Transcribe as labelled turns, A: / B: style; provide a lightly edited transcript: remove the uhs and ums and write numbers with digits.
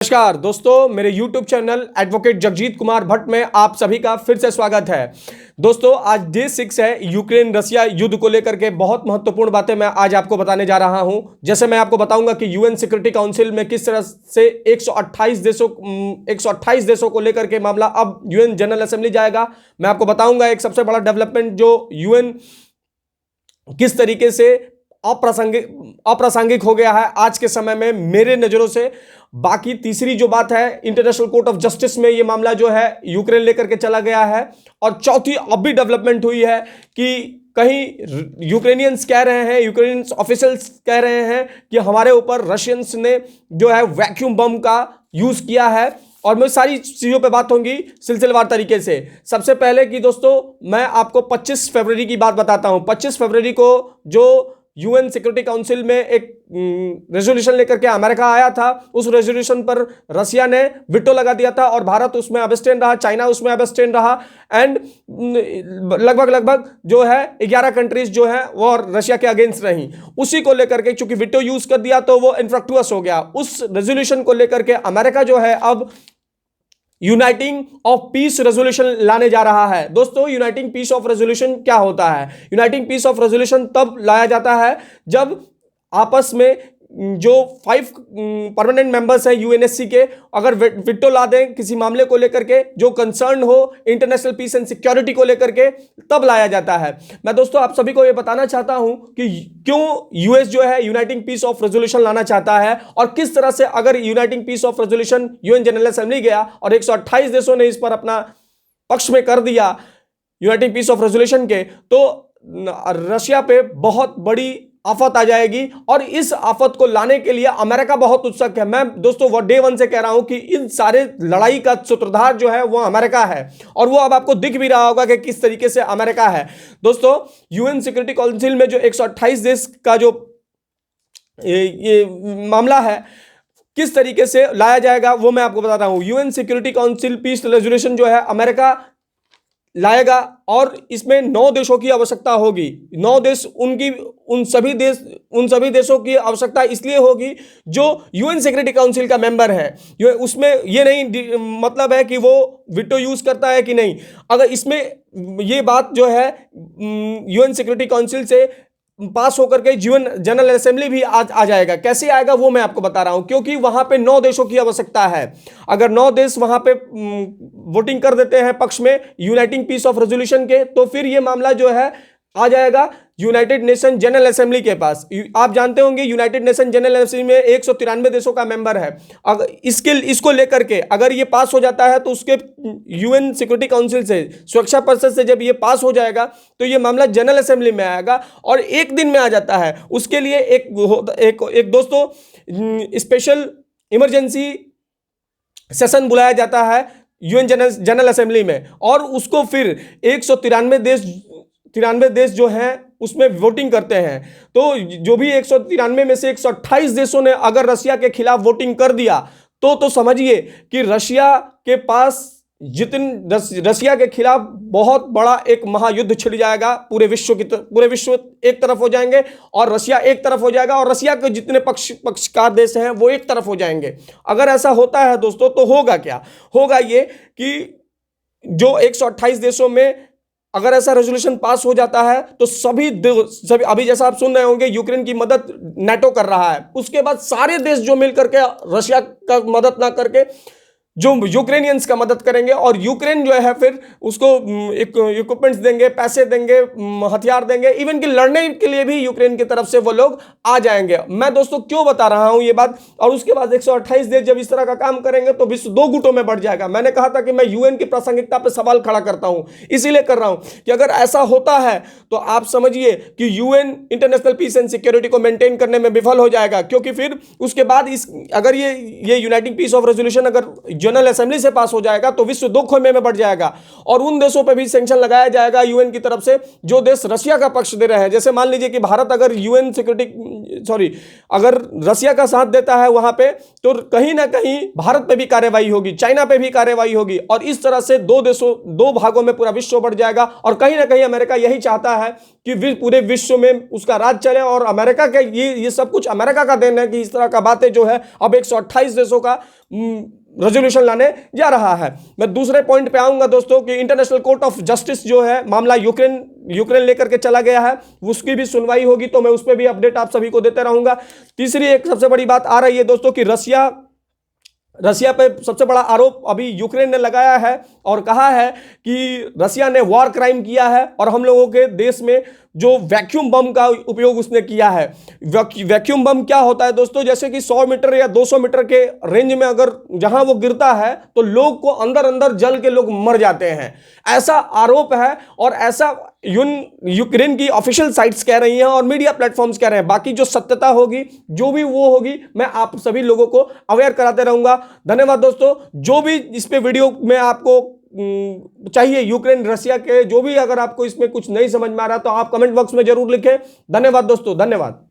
A: नमस्कार दोस्तों, मेरे YouTube channel advocate Jagjit Kumar Bhatt में आप सभी का फिर से स्वागत है। दोस्तों, आज डे 6 है यूक्रेन रसिया युद्ध को लेकर के बहुत महत्वपूर्ण बातें मैं आज आपको बताने जा रहा हूं। जैसे मैं आपको बताऊंगा कि यूएन सिक्योरिटी काउंसिल में किस तरह से 128 देशों को लेकर के मामला अब यूएन जनरल असेंबली जाएगा। मैं आपको बताऊंगा एक सबसे बड़ा डेवलपमेंट जो यूएन किस तरीके से अप्रासंगिक हो गया है आज के समय में मेरे नजरों से। बाकी तीसरी जो बात है, इंटरनेशनल कोर्ट ऑफ जस्टिस में ये मामला जो है यूक्रेन लेकर के चला गया है। और चौथी अभी डेवलपमेंट हुई है कि कहीं यूक्रेनियंस कह रहे हैं, यूक्रेनियन ऑफिशियल्स कह रहे हैं कि हमारे ऊपर रशियंस ने जो है वैक्यूम बम का यूज किया है। और मैं सारी चीजों पे बात होंगी सिलसिलेवार तरीके से। सबसे पहले कि दोस्तों, मैं आपको 25 फरवरी की बात बताता हूं। 25 फरवरी को जो यूएन सिक्योरिटी काउंसिल में एक रेजोल्यूशन लेकर के अमेरिका आया था, उस रेजोल्यूशन पर रसिया ने विटो लगा दिया था और भारत उसमें अबस्टेन रहा, चाइना उसमें अबस्टेन रहा। एंड लगभग जो है 11 कंट्रीज जो है वो रशिया के अगेंस्ट रही। उसी को लेकर के चूंकि विटो यूज कर दिया तो वो इनफ्रक्टुअस हो गया। उस रेजोल्यूशन को लेकर के अमेरिका जो है अब यूनाइटिंग ऑफ पीस रेजोल्यूशन लाने जा रहा है। दोस्तों, यूनाइटिंग पीस ऑफ रेजोल्यूशन क्या होता है? यूनाइटिंग पीस ऑफ रेजोल्यूशन तब लाया जाता है जब आपस में जो 5 परमानेंट मेंबर्स हैं यूएनएससी के, अगर विटो ला दें किसी मामले को लेकर के जो कंसर्न हो इंटरनेशनल पीस एंड सिक्योरिटी को लेकर के, तब लाया जाता है। मैं दोस्तों आप सभी को यह बताना चाहता हूं कि क्यों यूएस जो है यूनाइटिंग पीस ऑफ रेजोल्यूशन लाना चाहता है और किस तरह से अगर uniting peace of resolution UN general assembly गया और 128 देशों ने इस पर अपना पक्ष में कर दिया यूनाइटिंग पीस ऑफ रेजोल्यूशन के, तो रशिया पे बहुत बड़ी आफत आ जाएगी। और इस आफत को लाने के लिए अमेरिका बहुत उत्सुक है। मैं दोस्तों वो डे 1 से कह रहा हूं कि इन सारे लड़ाई का सूत्रधार जो है वो अमेरिका है। और वो अब आपको दिख भी रहा होगा कि किस तरीके से अमेरिका है। दोस्तों, यूएन सिक्योरिटी काउंसिल में जो 128 देश का जो ये मामला है किस तरीके से लाया जाएगा वो मैं आपको बता रहा हूं। UN security council peace resolution जो है अमेरिका लाएगा और इसमें 9 देशों की आवश्यकता होगी। 9 देश उन सभी देशों की आवश्यकता इसलिए होगी जो यूएन सिक्योरिटी काउंसिल का मेंबर है। उसमें ये नहीं मतलब है कि वो विटो यूज करता है कि नहीं। अगर इसमें ये बात जो है यूएन सिक्योरिटी काउंसिल से पास होकर के यूएन जनरल असेंबली भी आ जाएगा। कैसे आएगा वो मैं आपको बता रहा हूं, क्योंकि वहां पे 9 देशों की आवश्यकता है। अगर 9 देश वहां पे वोटिंग कर देते हैं पक्ष में यूनाइटिंग पीस ऑफ रेजोल्यूशन के, तो फिर ये मामला जो है आ जाएगा यूनाइटेड नेशन जनरल असेंबली के पास। आप जानते होंगे यूनाइटेड नेशन जनरल असेंबली में 193 देशों का मेंबर है। अगर इसको लेकर के अगर ये पास हो जाता है तो उसके यूएन सिक्योरिटी काउंसिल से, सुरक्षा परिषद से जब ये पास हो जाएगा तो ये मामला जनरल असेंबली में आएगा और एक दिन में आ जाता है। उसके लिए एक दोस्तों स्पेशल इमरजेंसी सेशन बुलाया जाता है यूएन जनरल असेंबली में और उसको फिर 193 देश जो हैं उसमें वोटिंग करते हैं। तो जो भी 193 में से 128 देशों ने अगर रशिया के खिलाफ वोटिंग कर दिया तो समझिए कि रशिया के पास रशिया के खिलाफ बहुत बड़ा एक महायुद्ध छिड़ जाएगा। पूरे विश्व एक तरफ हो जाएंगे और रशिया एक तरफ हो जाएगा और रशिया के जितने पक्षकार देश हैं वो एक तरफ हो जाएंगे। अगर ऐसा होता है दोस्तों तो होगा क्या? होगा ये कि जो 128 देशों में अगर ऐसा रेजोल्यूशन पास हो जाता है तो सभी अभी जैसा आप सुन रहे होंगे यूक्रेन की मदद नाटो कर रहा है, उसके बाद सारे देश जो मिलकर के रशिया का मदद ना करके जो यूक्रेनियंस का मदद करेंगे और यूक्रेन जो है फिर उसको इक्विपमेंट्स देंगे, पैसे देंगे, हथियार देंगे, इवन कि लड़ने के लिए भी यूक्रेन की तरफ से वो लोग आ जाएंगे। मैं दोस्तों क्यों बता रहा हूं ये बात? और उसके बाद 128 देश जब इस तरह का काम करेंगे तो विश्व 2 गुटों में बढ़ जाएगा। मैंने कहा था कि मैं यूएन की प्रासंगिकता पर सवाल खड़ा करता हूं, इसीलिए कर रहा हूं कि अगर ऐसा होता है तो आप समझिए कि UN international peace and security को मेंटेन करने में विफल हो जाएगा। क्योंकि फिर उसके बाद अगर ये यूनाइटिंग पीस ऑफ रेजोल्यूशन अगर जनरल असेंबली से पास हो जाएगा तो विश्व दो खेमे में बढ़ जाएगा और उन देशों पर भी सैंक्शन लगाया जाएगा यूएन की तरफ से जो देश रशिया का पक्ष दे रहे हैं। जैसे मान लीजिए कि भारत अगर यूएन सिक्योरिटी अगर रशिया का साथ देता है वहां पे, तो कहीं ना कहीं भारत पे भी कार्रवाई होगी, चाइना पे भी कार्रवाई होगी और इस तरह से दो भागों में पूरा विश्व बढ़ जाएगा। और कहीं ना कहीं अमेरिका यही चाहता है कि पूरे विश्व में उसका राज चले और अमेरिका का ये सब कुछ अमेरिका का देन है कि इस तरह का बातें जो है अब 128 देशों का रेजोल्यूशन लाने जा रहा है। मैं दूसरे पॉइंट पे आऊंगा दोस्तों कि इंटरनेशनल कोर्ट ऑफ जस्टिस जो है मामला यूक्रेन लेकर के चला गया है, उसकी भी सुनवाई होगी तो मैं उस पर भी अपडेट आप सभी को देते रहूंगा। तीसरी एक सबसे बड़ी बात आ रही है दोस्तों कि रशिया पे सबसे बड़ा आरोप अभी यूक्रेन ने लगाया है और कहा है कि रशिया ने वॉर क्राइम किया है और हम लोगों के देश में जो वैक्यूम बम का उपयोग उसने किया है। वैक्यूम बम क्या होता है दोस्तों, जैसे कि 100 मीटर या 200 मीटर के रेंज में अगर जहां वो गिरता है तो लोग को अंदर अंदर जल के लोग मर जाते हैं, ऐसा आरोप है और ऐसा यूक्रेन की ऑफिशियल साइट्स कह रही हैं और मीडिया प्लेटफॉर्म्स कह रहे हैं। बाकी जो सत्यता होगी जो भी वो होगी मैं आप सभी लोगों को अवेयर कराते रहूंगा। धन्यवाद दोस्तों। जो भी इस पे वीडियो में आपको चाहिए यूक्रेन रशिया के, जो भी अगर आपको इसमें कुछ नहीं समझ में आ रहा तो आप कमेंट बॉक्स में जरूर लिखें। धन्यवाद दोस्तों, धन्यवाद।